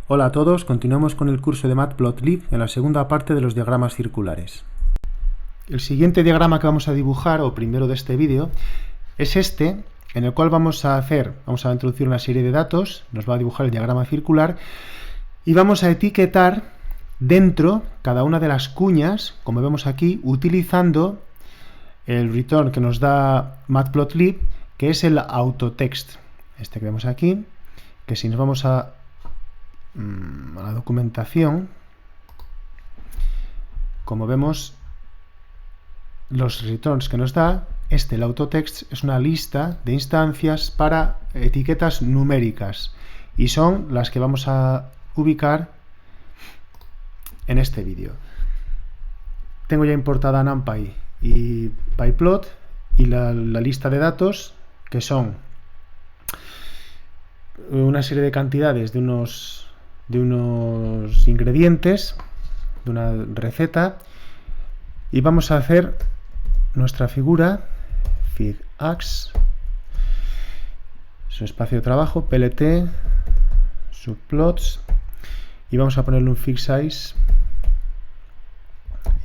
Hola a todos, continuamos con el curso de Matplotlib en la segunda parte de los diagramas circulares. El siguiente diagrama que vamos a dibujar, o primero de este vídeo, es este, en el cual vamos a introducir una serie de datos, nos va a dibujar el diagrama circular, y vamos a etiquetar dentro cada una de las cuñas, como vemos aquí, utilizando el return que nos da Matplotlib, que es el autotext, este que vemos aquí, que si nos vamos a la documentación, como vemos, los returns que nos da el autotext es una lista de instancias para etiquetas numéricas y son las que vamos a ubicar en este vídeo. Tengo ya importada NumPy y pyplot y la lista de datos, que son una serie de cantidades de unos ingredientes, de una receta, y vamos a hacer nuestra figura figax, su espacio de trabajo, plt, subplots, y vamos a ponerle un fig size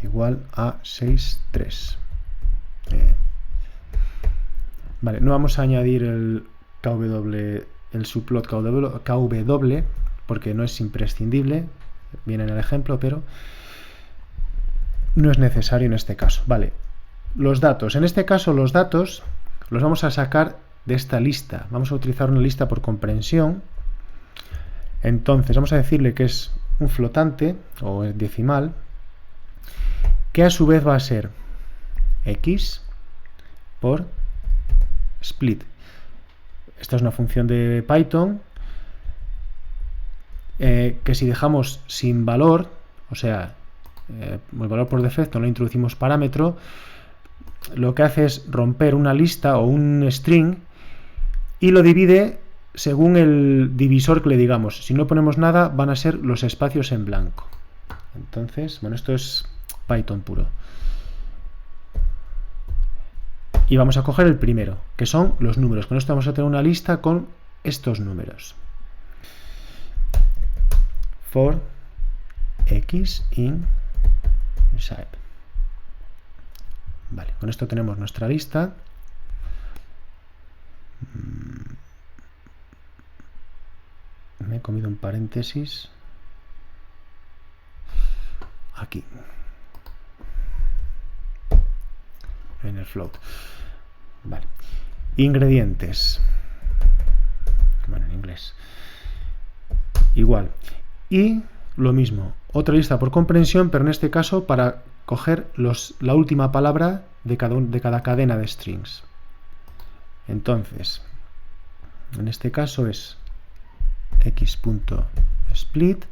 igual a 6,3. Vale, no vamos a añadir el subplot KW porque no es imprescindible, viene en el ejemplo, pero no es necesario en este caso. Vale, los datos. En este caso los datos los vamos a sacar de esta lista. Vamos a utilizar una lista por comprensión. Entonces vamos a decirle que es un flotante o decimal, que a su vez va a ser x por split. Esta es una función de Python que si dejamos sin valor, o sea, el valor por defecto, no introducimos parámetro, lo que hace es romper una lista o un string y lo divide según el divisor que le digamos. Si no ponemos nada, van a ser los espacios en blanco. Entonces, bueno, esto es Python puro. Y vamos a coger el primero, que son los números. Con esto vamos a tener una lista con estos números. For x in shape. Vale, con esto tenemos nuestra lista. Me he comido un paréntesis aquí en el float. Vale, ingredientes, bueno, en inglés igual, y lo mismo, otra lista por comprensión, pero en este caso para coger la última palabra de cada cadena de strings. Entonces, en este caso es x.split,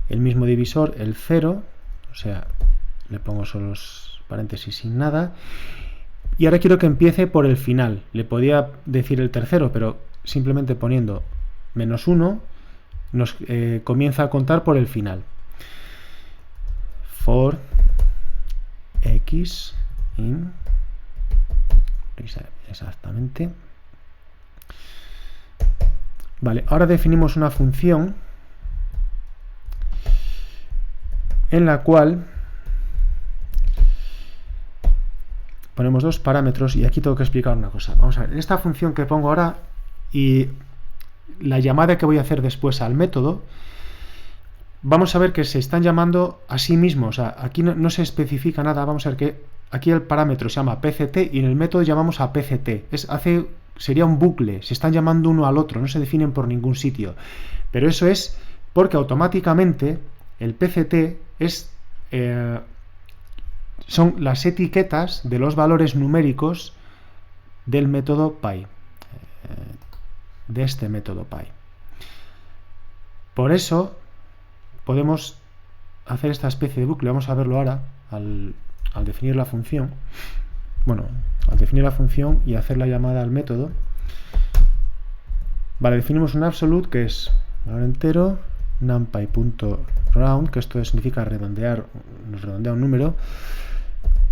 el mismo divisor, el 0, o sea, le pongo solo los paréntesis sin nada, y ahora quiero que empiece por el final. Le podía decir el tercero, pero simplemente poniendo -1 nos comienza a contar por el final. For x in, exactamente. Vale, ahora definimos una función en la cual ponemos dos parámetros, y aquí tengo que explicar una cosa. Vamos a ver, en esta función que pongo ahora y la llamada que voy a hacer después al método, vamos a ver que se están llamando a sí mismos. O sea, aquí no se especifica nada. Vamos a ver que aquí el parámetro se llama pct y en el método llamamos a pct. Sería un bucle, se están llamando uno al otro, no se definen por ningún sitio. Pero eso es porque automáticamente el pct son las etiquetas de los valores numéricos del método py, de este método py. Por eso podemos hacer esta especie de bucle. Vamos a verlo ahora al definir la función. Bueno, al definir la función y hacer la llamada al método. Vale, definimos un absolute que es valor entero, numpy.round, que esto significa redondear, nos redondea un número,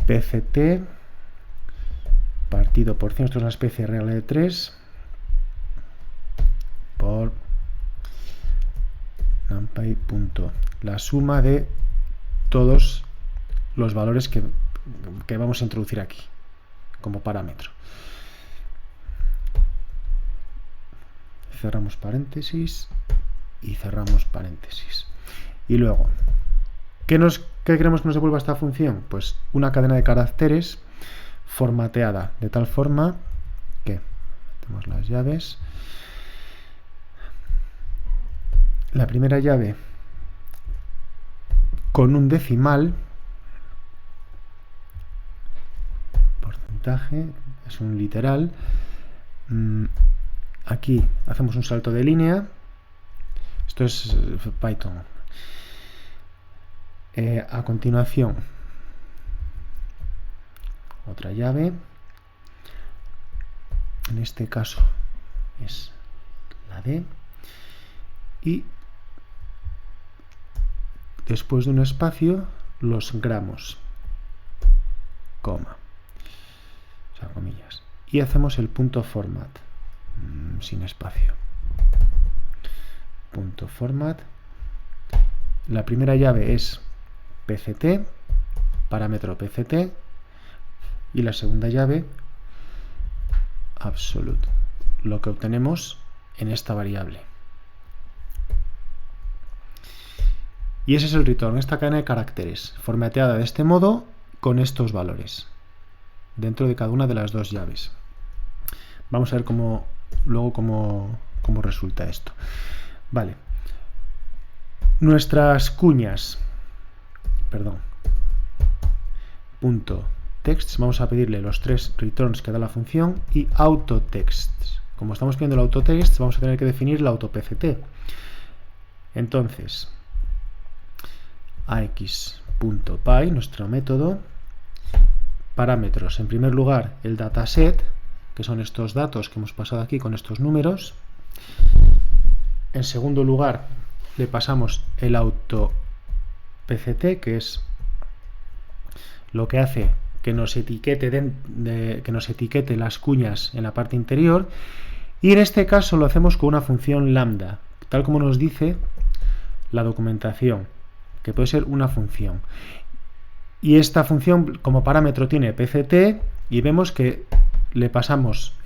pct partido por 100, esto es una especie real de 3, por numpy punto, la suma de todos los valores que vamos a introducir aquí como parámetro. Cerramos paréntesis y cerramos paréntesis. Y luego, ¿qué queremos que nos devuelva esta función? Pues una cadena de caracteres formateada de tal forma que tenemos las llaves. La primera llave con un decimal, porcentaje, es un literal. Aquí hacemos un salto de línea. Esto es Python. A continuación, otra llave. En este caso es la D. Y después de un espacio, los gramos, coma, o sea, comillas. Y hacemos el punto format, sin espacio. Punto format. La primera llave es PCT, parámetro PCT, y la segunda llave absolute, lo que obtenemos en esta variable. Y ese es el return, esta cadena de caracteres, formateada de este modo con estos valores, dentro de cada una de las dos llaves. Vamos a ver luego cómo resulta esto. Vale. Nuestras cuñas, punto text, vamos a pedirle los 3 returns que da la función y autotext. Como estamos pidiendo el autotext, vamos a tener que definir el autopct. Entonces, ax.py, nuestro método, parámetros, en primer lugar el dataset, que son estos datos que hemos pasado aquí con estos números. En segundo lugar, le pasamos el autopct, que es lo que hace que nos etiquete las cuñas en la parte interior, y en este caso lo hacemos con una función lambda, tal como nos dice la documentación, que puede ser una función. Y esta función como parámetro tiene pct, y vemos que le pasamos,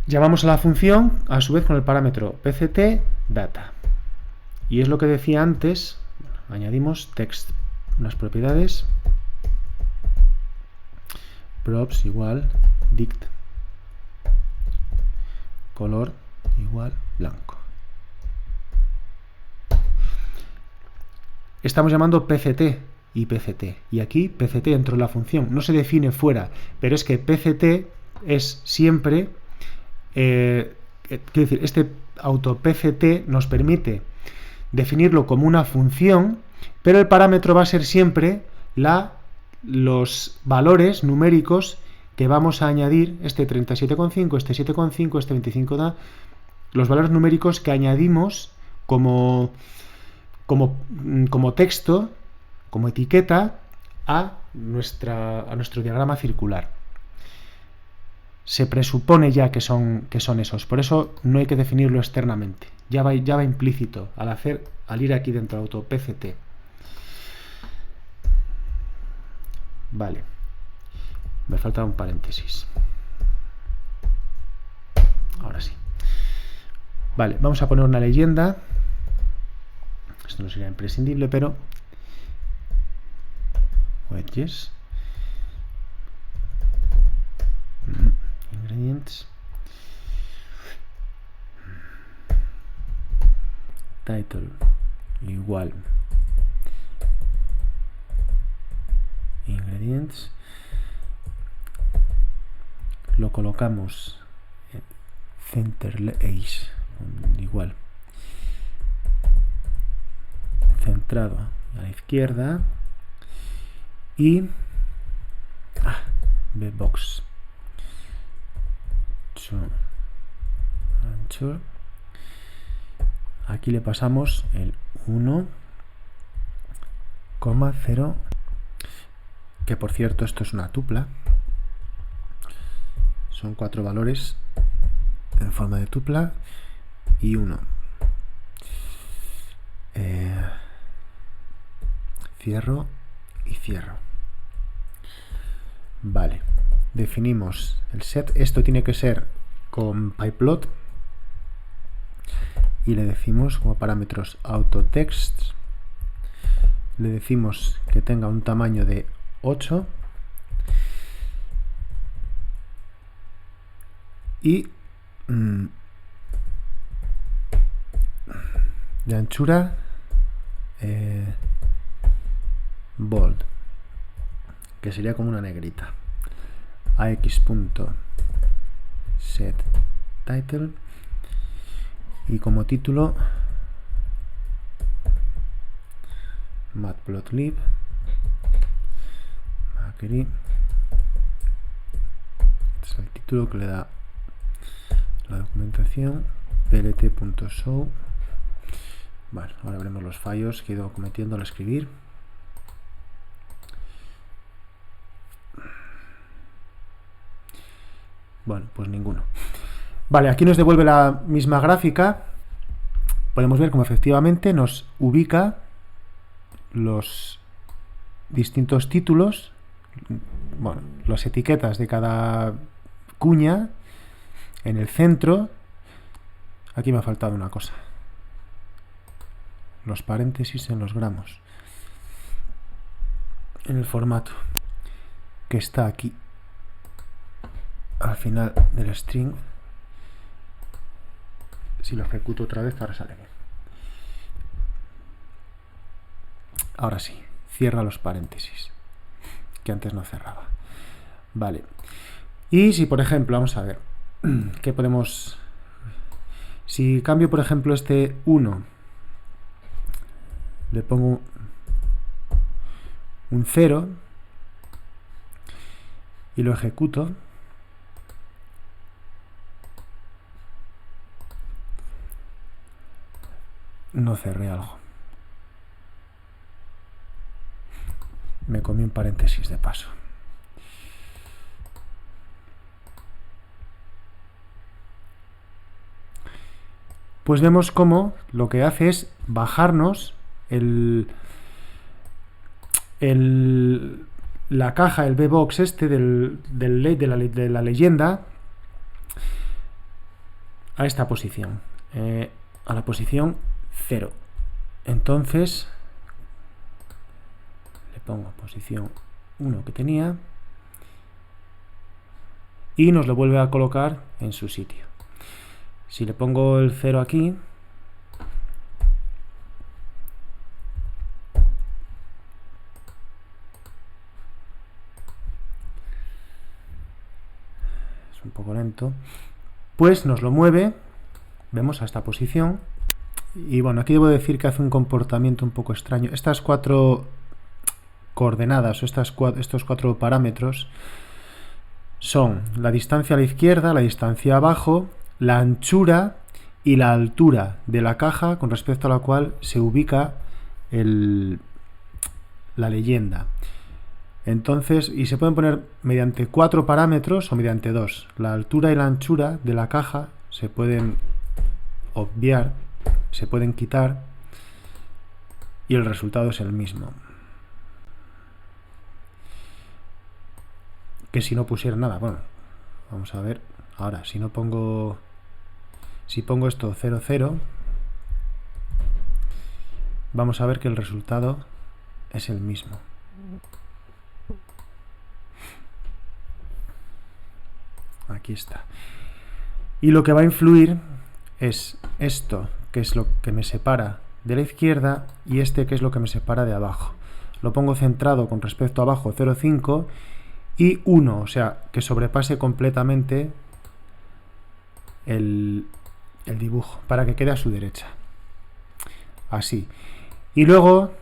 llamamos a la función a su vez con el parámetro pct data. Y es lo que decía antes, añadimos text, unas propiedades, props igual dict, color igual blanco. Estamos llamando pct y pct, y aquí pct dentro de la función no se define fuera, pero es que pct es siempre, quiero decir, este autopct nos permite definirlo como una función, pero el parámetro va a ser siempre los valores numéricos que vamos a añadir, este 37,5, este 7,5, este 25, los valores numéricos que añadimos como texto, como etiqueta a nuestro diagrama circular. Se presupone ya que son esos, por eso no hay que definirlo externamente, ya va implícito al ir aquí dentro de autopct. Vale, me falta un paréntesis. Ahora sí. Vale, vamos a poner una leyenda. Esto no sería imprescindible, pero wedges, ingredients, title igual ingredients, lo colocamos en center edge igual centrado a la izquierda y bbox ancho. Aquí le pasamos el 1,0, que por cierto esto es una tupla, son 4 valores en forma de tupla y 1. cierro y cierro. Vale, definimos el set. Esto tiene que ser con pyplot y le decimos como parámetros autotext. Le decimos que tenga un tamaño de 8 y de anchura bold, que sería como una negrita. ax.setTitle y como título matplotlib Macri. Este es el título que le da la documentación. plt.show. Bueno, ahora veremos los fallos que he ido cometiendo al escribir. Bueno, pues ninguno. Vale, aquí nos devuelve la misma gráfica. Podemos ver cómo efectivamente nos ubica los distintos títulos, bueno, las etiquetas de cada cuña en el centro. Aquí me ha faltado una cosa: los paréntesis en los gramos, en el formato que está aquí al final del string. Si lo ejecuto otra vez, ahora sale bien. Ahora sí, cierra los paréntesis, que antes no cerraba. Vale. Y si, por ejemplo, vamos a ver, ¿qué podemos...? Si cambio, por ejemplo, este 1, le pongo un 0 y lo ejecuto, no cerré algo. Me comí un paréntesis de paso. Pues vemos cómo lo que hace es bajarnos la caja, el bbox este de la leyenda a esta posición, a la posición 0. Entonces le pongo posición 1 que tenía y nos lo vuelve a colocar en su sitio. Si le pongo el 0 aquí, es un poco lento, pues nos lo mueve, vemos, a esta posición. Y bueno, aquí debo decir que hace un comportamiento un poco extraño. Estas 4 coordenadas o estos 4 parámetros son la distancia a la izquierda, la distancia abajo, la anchura y la altura de la caja con respecto a la cual se ubica la leyenda. Entonces, y se pueden poner mediante 4 parámetros o mediante 2. La altura y la anchura de la caja se pueden obviar, se pueden quitar y el resultado es el mismo que si no pusiera nada. Bueno, vamos a ver ahora, si pongo esto 0, 0, vamos a ver que el resultado es el mismo. Aquí está. Y lo que va a influir es esto, que es lo que me separa de la izquierda, y este, que es lo que me separa de abajo. Lo pongo centrado con respecto a abajo, 0,5 y 1, o sea, que sobrepase completamente el dibujo, para que quede a su derecha. Así. Y luego,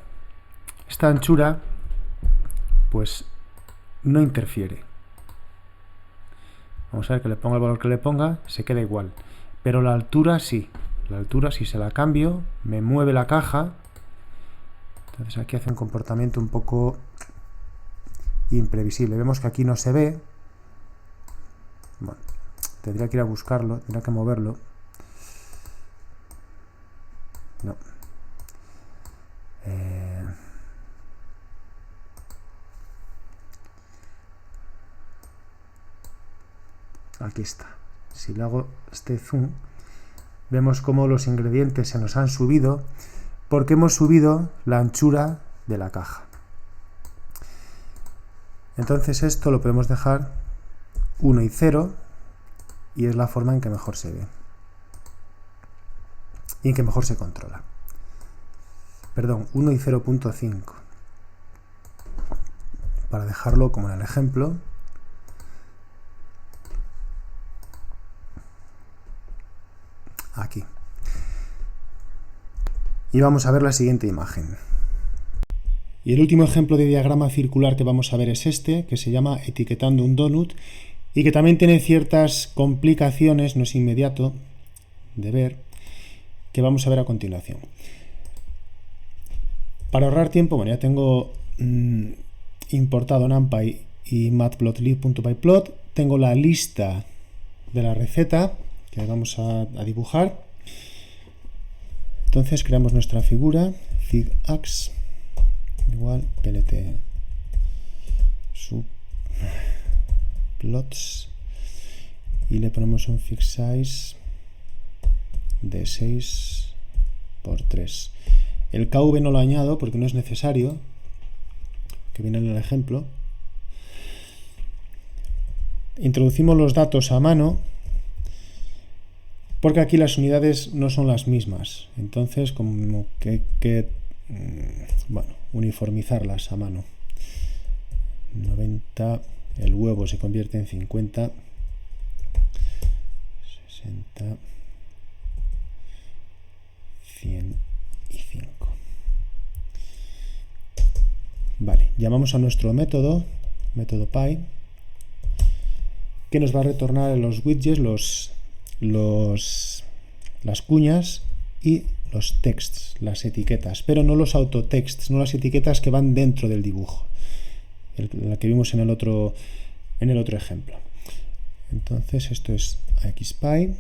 esta anchura, pues, no interfiere. Vamos a ver que le ponga el valor que le ponga, se queda igual. Pero la altura sí. La altura, si se la cambio, me mueve la caja. Entonces aquí hace un comportamiento un poco imprevisible. Vemos que aquí no se ve. Bueno, tendría que ir a buscarlo, tendría que moverlo. No. aquí está. Si le hago este zoom, vemos cómo los ingredientes se nos han subido porque hemos subido la anchura de la caja. Entonces esto lo podemos dejar 1 y 0 y es la forma en que mejor se ve y en que mejor se controla. Perdón, 1 y 0.5 para dejarlo como en el ejemplo. Aquí. Y vamos a ver la siguiente imagen. Y el último ejemplo de diagrama circular que vamos a ver es este, que se llama etiquetando un donut y que también tiene ciertas complicaciones, no es inmediato de ver, que vamos a ver a continuación. Para ahorrar tiempo, bueno, ya tengo importado NumPy y matplotlib.pyplot, tengo la lista de la receta que vamos a dibujar. Entonces creamos nuestra figura, figax igual plt subplots y le ponemos un fig size de 6×3. El KV no lo añado porque no es necesario, que viene en el ejemplo. Introducimos los datos a mano porque aquí las unidades no son las mismas, entonces como que hay que uniformizarlas a mano. 90, el huevo se convierte en 50, 60, 105. Vale, llamamos a nuestro método py, que nos va a retornar los widgets, las cuñas y los texts, las etiquetas, pero no los autotexts, no las etiquetas que van dentro del dibujo, la que vimos en el otro ejemplo. Entonces esto es AXPy,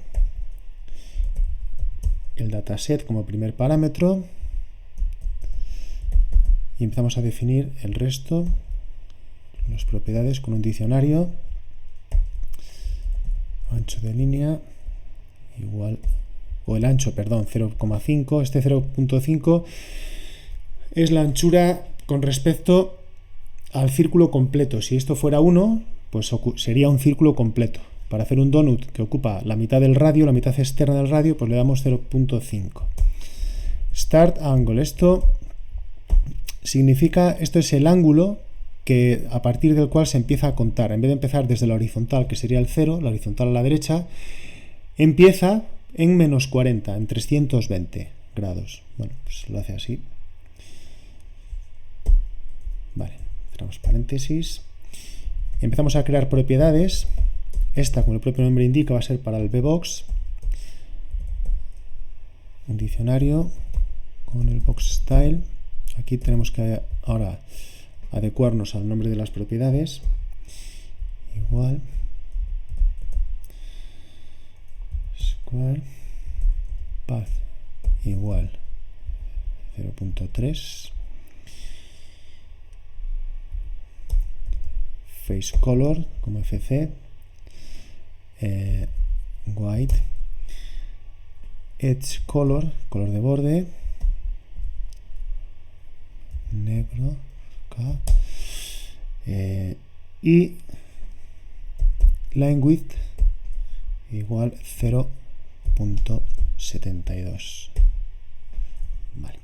el dataset como primer parámetro y empezamos a definir el resto, las propiedades con un diccionario, ancho de línea igual, o el ancho, perdón, 0,5. Este 0.5 es la anchura con respecto al círculo completo. Si esto fuera 1, pues sería un círculo completo. Para hacer un donut que ocupa la mitad del radio, la mitad externa del radio, pues le damos 0.5. Start angle, esto significa, esto es el ángulo que a partir del cual se empieza a contar. En vez de empezar desde la horizontal, que sería el 0, la horizontal a la derecha, empieza en -40, en 320 grados. Bueno, pues lo hace así. Vale, cerramos paréntesis. Empezamos a crear propiedades. Esta, como el propio nombre indica, va a ser para el bbox. Un diccionario con el box style. Aquí tenemos que ahora adecuarnos al nombre de las propiedades. Igual. Square. Path. Igual. 0.3. Face color como FC. White. Edge color, color de borde. Negro. Acá. Y line width igual 0.72. Vale.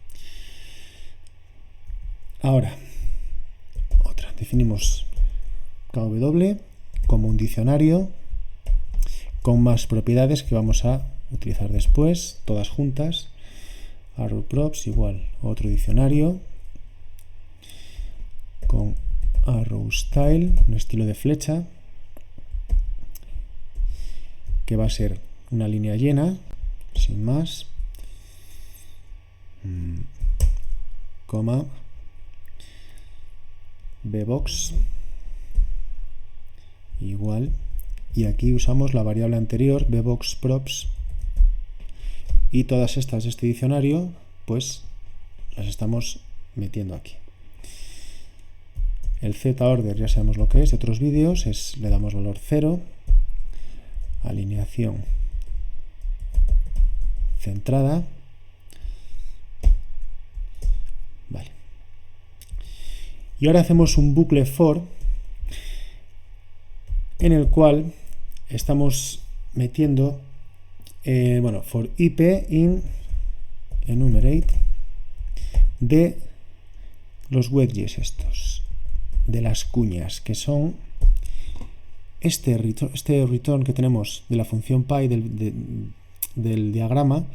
Ahora, otra. Definimos KW como un diccionario con más propiedades que vamos a utilizar después, todas juntas. Arrow props igual otro diccionario con arrow style, un estilo de flecha que va a ser una línea llena, sin más, coma, bbox igual, y aquí usamos la variable anterior, bbox props, y todas estas de este diccionario pues las estamos metiendo aquí. El z-order ya sabemos lo que es de otros vídeos, le damos valor 0, alineación centrada. Vale. Y ahora hacemos un bucle for en el cual estamos metiendo for ip in enumerate de los wedges estos, de las cuñas, que son este return que tenemos de la función py del diagrama,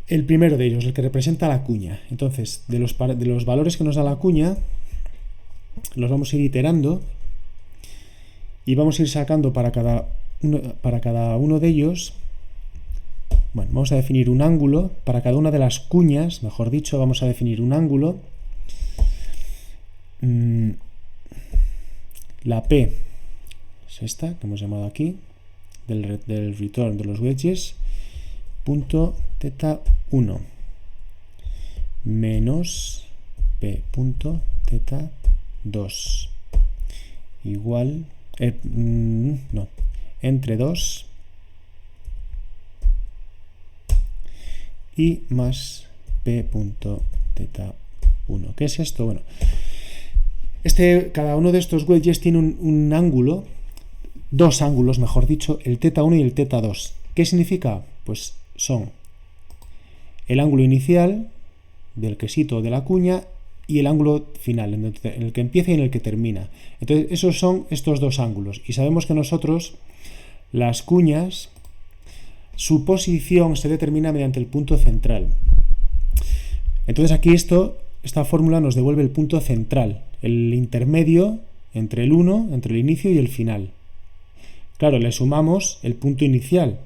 el primero de ellos, el que representa la cuña. Entonces, de los valores que nos da la cuña, los vamos a ir iterando y vamos a ir sacando para cada uno de ellos. Bueno, vamos a definir un ángulo para cada una de las cuñas, mejor dicho, vamos a definir un ángulo. La P es esta que hemos llamado aquí, del return de los wedges, punto θ 1 menos P punto θ 2 igual, entre 2 y más P punto θ 1. ¿Qué es esto? Bueno, cada uno de estos wedges tiene un ángulo, dos ángulos, mejor dicho, el θ1 y el θ2. ¿Qué significa? Pues son el ángulo inicial del quesito de la cuña y el ángulo final, en el que empieza y en el que termina. Entonces, esos son estos dos ángulos. Y sabemos que nosotros, las cuñas, su posición se determina mediante el punto central. Entonces, aquí esta fórmula nos devuelve el punto central, el intermedio entre el 1, entre el inicio y el final. Claro, le sumamos el punto inicial.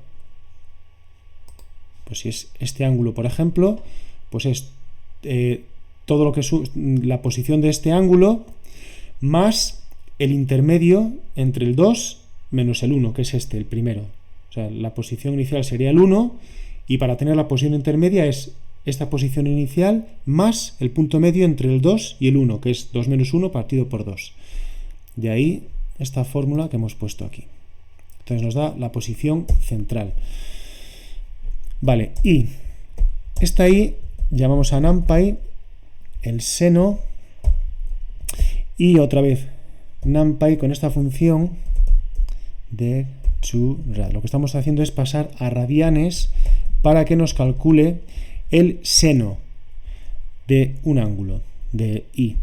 Pues si es este ángulo, por ejemplo, pues es todo lo que es la posición de este ángulo más el intermedio entre el 2 menos el 1, que es el primero. O sea, la posición inicial sería el 1 y para tener la posición intermedia es esta posición inicial más el punto medio entre el 2 y el 1, que es 2 menos 1 partido por 2. De ahí esta fórmula que hemos puesto aquí. Entonces nos da la posición central. Vale, y esta ahí llamamos a NumPy el seno y otra vez NumPy con esta función de toRad. Lo que estamos haciendo es pasar a radianes para que nos calcule el seno de un ángulo, de I.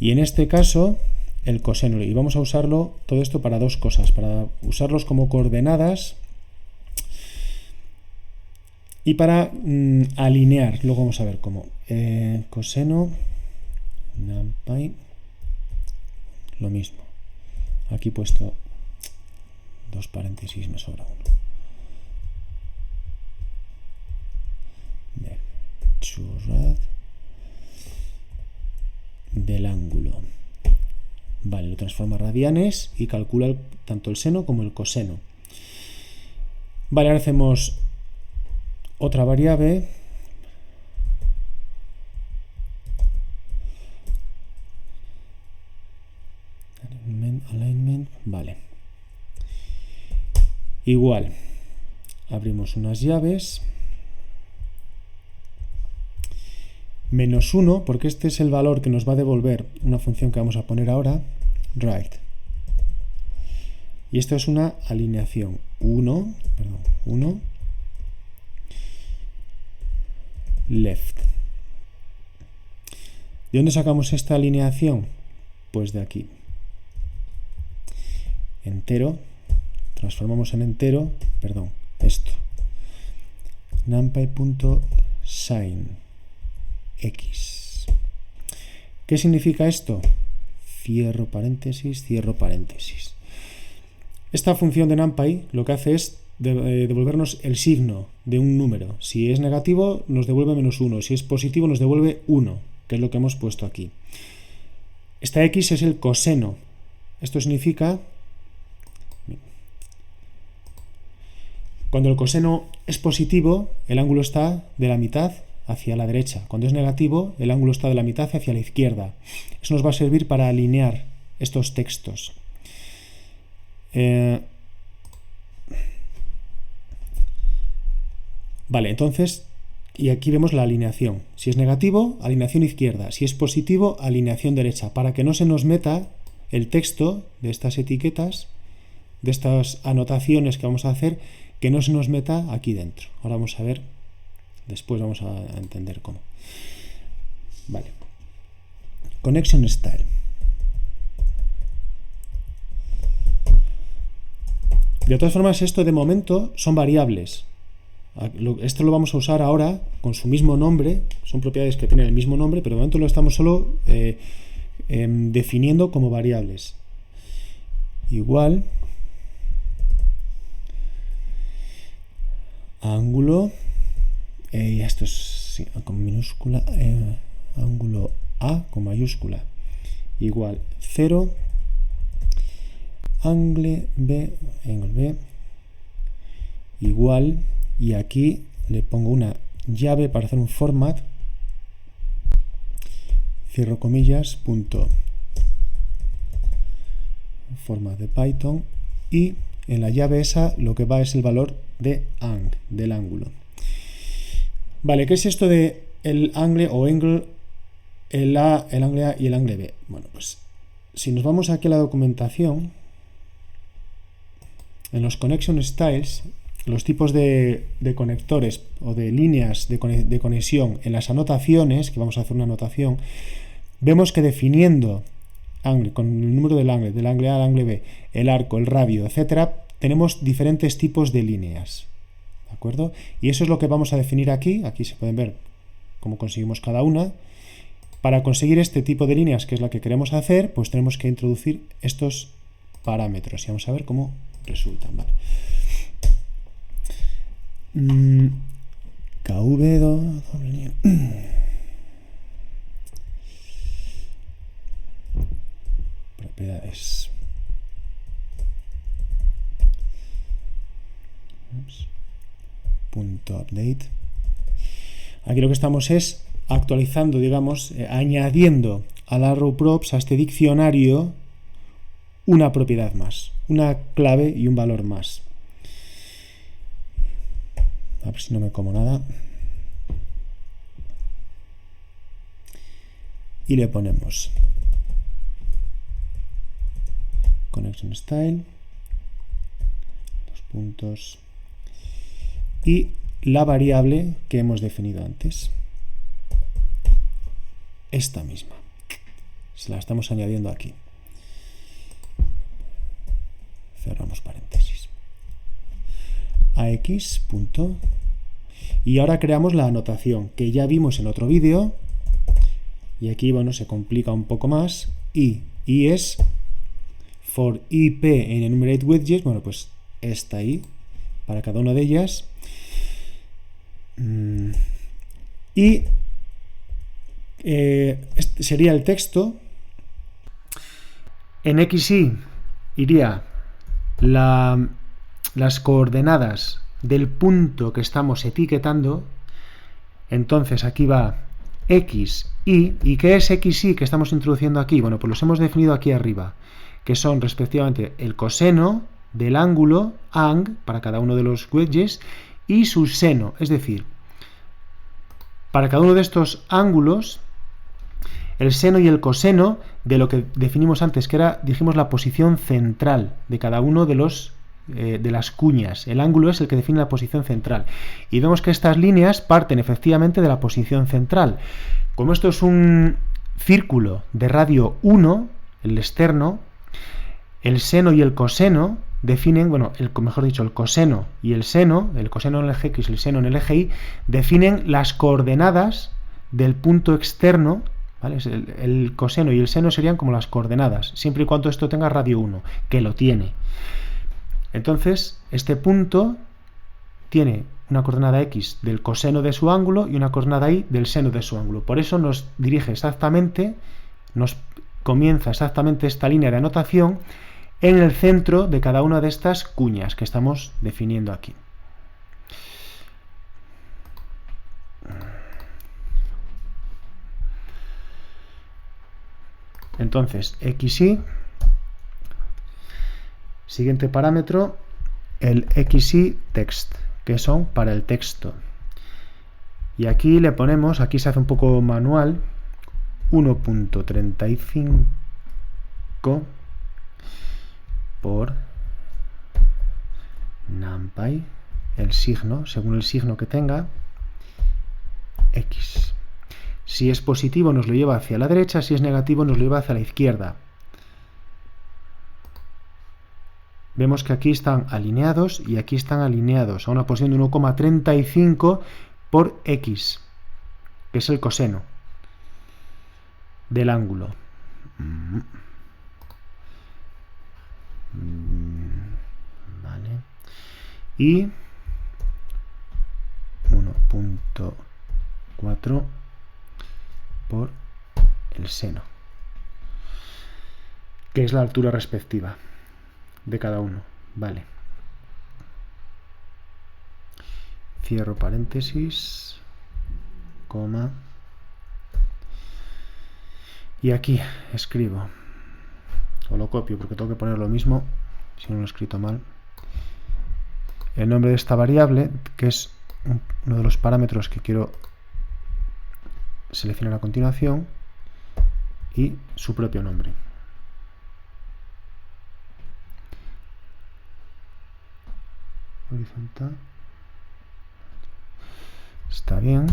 Y en este caso, el coseno. Y vamos a usarlo todo esto para dos cosas, para usarlos como coordenadas y para alinear. Luego vamos a ver cómo. Coseno, NumPy, lo mismo. Aquí he puesto dos paréntesis, me sobra uno. De toRad del ángulo. Vale, lo transforma a radianes y calcula tanto el seno como el coseno. Vale, ahora hacemos otra variable. Alignment, vale. Igual, abrimos unas llaves. Menos 1, porque este es el valor que nos va a devolver una función que vamos a poner ahora, right. Y esto es una alineación. 1, left. ¿De dónde sacamos esta alineación? Pues de aquí. Entero, transformamos en entero, esto. NumPy.sin X. ¿Qué significa esto? Cierro paréntesis, cierro paréntesis. Esta función de NumPy lo que hace es devolvernos el signo de un número. Si es negativo nos devuelve menos 1, si es positivo nos devuelve 1, que es lo que hemos puesto aquí. Esta X es el coseno. Esto significa, cuando el coseno es positivo, el ángulo está de la mitad hacia la derecha. Cuando es negativo, el ángulo está de la mitad hacia la izquierda. Eso nos va a servir para alinear estos textos. Vale, entonces, y aquí vemos la alineación. Si es negativo, alineación izquierda. Si es positivo, alineación derecha. Para que no se nos meta el texto de estas etiquetas, de estas anotaciones que vamos a hacer, que no se nos meta aquí dentro. Ahora vamos a ver, después vamos a entender cómo. Vale. Connection Style. De todas formas, esto de momento son variables. Esto lo vamos a usar ahora con su mismo nombre. Son propiedades que tienen el mismo nombre, pero de momento lo estamos solo definiendo como variables. Igual ángulo, esto es sí, con minúscula, ángulo A con mayúscula, igual 0, angle B, igual, y aquí le pongo una llave para hacer un format, cierro comillas, punto format de Python, y en la llave esa lo que va es el valor de ang, del ángulo. Vale, ¿qué es esto de el angle o angle, el angle A y el angle B? Bueno, pues si nos vamos aquí a la documentación, en los connection styles, los tipos de conectores o de líneas de conexión en las anotaciones, que vamos a hacer una anotación, vemos que definiendo angle, con el número del angle A al angle B, el arco, el radio, etcétera, tenemos diferentes tipos de líneas, ¿de acuerdo? Y eso es lo que vamos a definir aquí. Aquí se pueden ver cómo conseguimos cada una. Para conseguir este tipo de líneas, que es la que queremos hacer, pues tenemos que introducir estos parámetros y vamos a ver cómo resultan. Vale. Propiedades. Punto update. Aquí lo que estamos es actualizando, digamos, añadiendo al arrow props, a este diccionario, una propiedad más, una clave y un valor más. A ver si no me como nada. Y le ponemos connection style, dos puntos, y la variable que hemos definido antes, esta misma, se la estamos añadiendo aquí. Cerramos paréntesis. AX punto, y ahora creamos la anotación que ya vimos en otro vídeo, y aquí, bueno, se complica un poco más. Y es for IP en enumerate widgets, bueno, pues esta ahí para cada una de ellas. Y este sería el texto. En XY iría las coordenadas del punto que estamos etiquetando. Entonces aquí va X, Y. ¿Y qué es X, Y que estamos introduciendo aquí? Bueno, pues los hemos definido aquí arriba, que son respectivamente el coseno del ángulo ang para cada uno de los wedges y su seno, es decir, para cada uno de estos ángulos, el seno y el coseno de lo que definimos antes, que era, dijimos, la posición central de cada uno de los de las cuñas. El ángulo es el que define la posición central. Y vemos que estas líneas parten efectivamente de la posición central. Como esto es un círculo de radio 1, el externo, el seno y el coseno definen, bueno, mejor dicho, el coseno y el seno, el coseno en el eje X y el seno en el eje Y, definen las coordenadas del punto externo, ¿vale? El coseno y el seno serían como las coordenadas, siempre y cuando esto tenga radio 1, que lo tiene. Entonces, este punto tiene una coordenada X del coseno de su ángulo y una coordenada Y del seno de su ángulo. Por eso nos dirige exactamente, nos comienza exactamente esta línea de anotación en el centro de cada una de estas cuñas que estamos definiendo aquí. Entonces, XY, siguiente parámetro, el XY text, que son para el texto. Y aquí le ponemos, aquí se hace un poco manual, 1.35 por numpy, el signo, según el signo que tenga, x. Si es positivo nos lo lleva hacia la derecha, si es negativo nos lo lleva hacia la izquierda. Vemos que aquí están alineados y aquí están alineados a una posición de 1,35 por x, que es el coseno del ángulo. Vale. Y 1.4 por el seno, que es la altura respectiva de cada uno. Vale. Cierro paréntesis, coma, y aquí escribo, o lo copio porque tengo que poner lo mismo, si no lo he escrito mal, el nombre de esta variable, que es uno de los parámetros que quiero seleccionar a continuación, y su propio nombre. Horizontal. Está bien.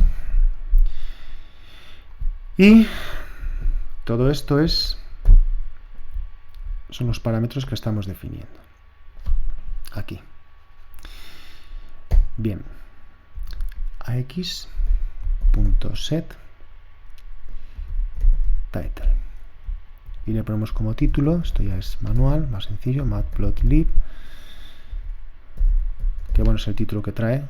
Y todo esto son los parámetros que estamos definiendo aquí. Bien. ax.set title. Y le ponemos como título, esto ya es manual, más sencillo, matplotlib, que bueno, es el título que trae.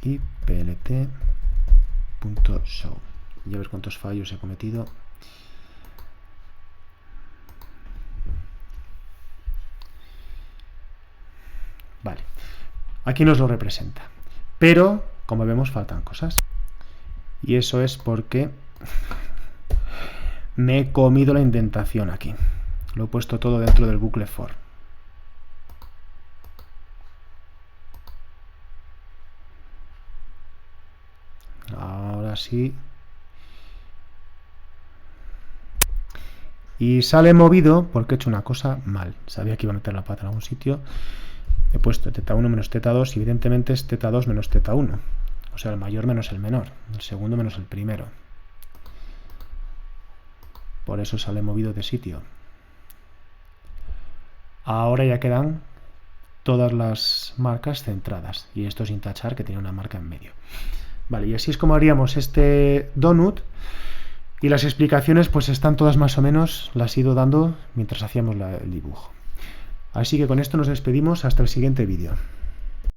Y plt.show. Y a ver cuántos fallos he cometido. Vale, aquí nos lo representa, pero como vemos faltan cosas, y eso es porque me he comido la indentación aquí. Lo he puesto todo dentro del bucle for. Ahora sí. Y sale movido porque he hecho una cosa mal. Sabía que iba a meter la pata en algún sitio. He puesto θ1 menos θ2 y evidentemente es θ2 menos θ1. O sea, el mayor menos el menor. El segundo menos el primero. Por eso sale movido de sitio. Ahora ya quedan todas las marcas centradas. Y esto sin tachar que tiene una marca en medio. Vale, y así es como haríamos este donut. Y las explicaciones pues están todas más o menos, las he ido dando mientras hacíamos el dibujo. Así que con esto nos despedimos hasta el siguiente vídeo.